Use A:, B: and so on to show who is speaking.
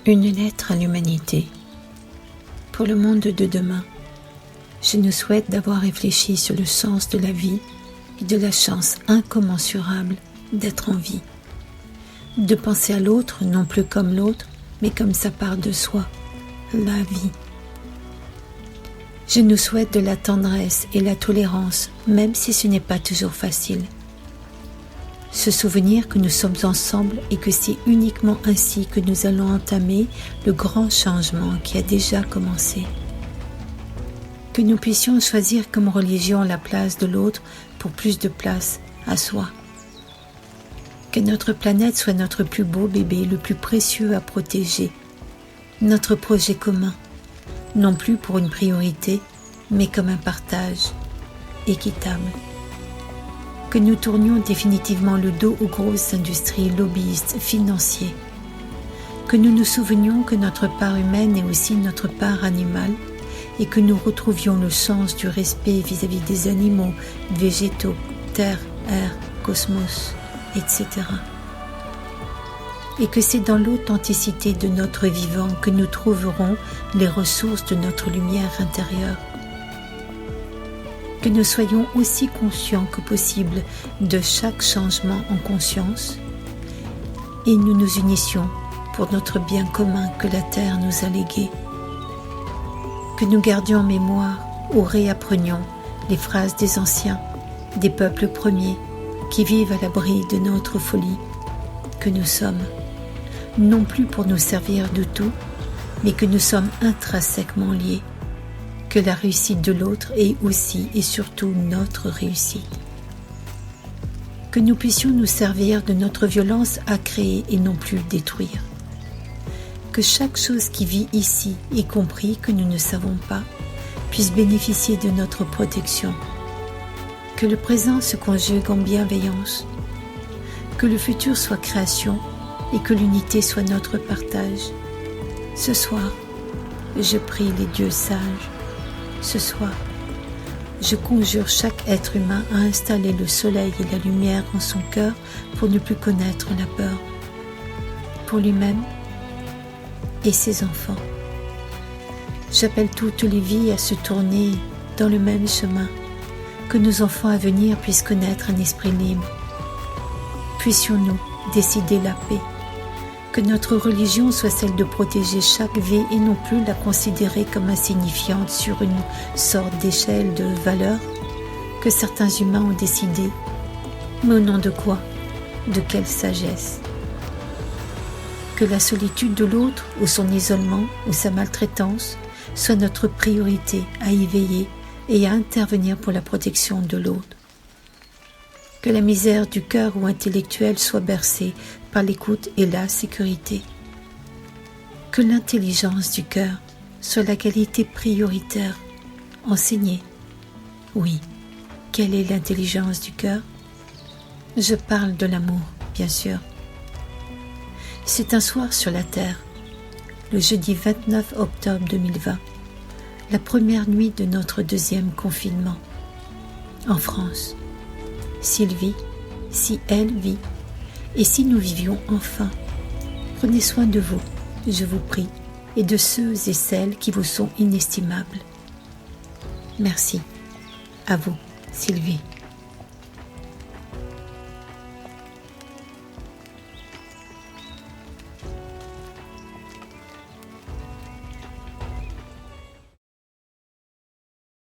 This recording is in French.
A: Une lettre à l'humanité. Pour le monde de demain, je nous souhaite d'avoir réfléchi sur le sens de la vie et de la chance incommensurable d'être en vie. De penser à l'autre non plus comme l'autre, mais comme sa part de soi, la vie. Je nous souhaite de la tendresse et la tolérance, même si ce n'est pas toujours facile. Se souvenir que nous sommes ensemble et que c'est uniquement ainsi que nous allons entamer le grand changement qui a déjà commencé. Que nous puissions choisir comme religion la place de l'autre pour plus de place à soi. Que notre planète soit notre plus beau bébé, le plus précieux à protéger, notre projet commun, non plus pour une priorité, mais comme un partage équitable. Que nous tournions définitivement le dos aux grosses industries lobbyistes financiers. Que nous nous souvenions que notre part humaine est aussi notre part animale et que nous retrouvions le sens du respect vis-à-vis des animaux, végétaux, terre, air, cosmos, etc. Et que c'est dans l'authenticité de notre vivant que nous trouverons les ressources de notre lumière intérieure. Que nous soyons aussi conscients que possible de chaque changement en conscience et nous nous unissions pour notre bien commun que la Terre nous a légué. Que nous gardions en mémoire ou réapprenions les phrases des anciens, des peuples premiers qui vivent à l'abri de notre folie que nous sommes, non plus pour nous servir de tout, mais que nous sommes intrinsèquement liés. Que la réussite de l'autre est aussi et surtout notre réussite. Que nous puissions nous servir de notre violence à créer et non plus détruire. Que chaque chose qui vit ici, y compris que nous ne savons pas, puisse bénéficier de notre protection. Que le présent se conjugue en bienveillance. Que le futur soit création et que l'unité soit notre partage. Ce soir, je prie les dieux sages. Ce soir, je conjure chaque être humain à installer le soleil et la lumière en son cœur pour ne plus connaître la peur, pour lui-même et ses enfants. J'appelle toutes les vies à se tourner dans le même chemin, que nos enfants à venir puissent connaître un esprit libre. Puissions-nous décider la paix, que notre religion soit celle de protéger chaque vie et non plus la considérer comme insignifiante sur une sorte d'échelle de valeur que certains humains ont décidé. Mais au nom de quoi? De quelle sagesse? Que la solitude de l'autre, ou son isolement, ou sa maltraitance, soit notre priorité à y veiller et à intervenir pour la protection de l'autre. Que la misère du cœur ou intellectuel soit bercée par l'écoute et la sécurité. Que l'intelligence du cœur soit la qualité prioritaire enseignée. Oui, quelle est l'intelligence du cœur? Je parle de l'amour, bien sûr. C'est un soir sur la terre, le jeudi 29 octobre 2020, la première nuit de notre deuxième confinement, en France. S'il vit, si elle vit, et si nous vivions enfin, prenez soin de vous, je vous prie, et de ceux et celles qui vous sont inestimables. Merci. À vous, Sylvie.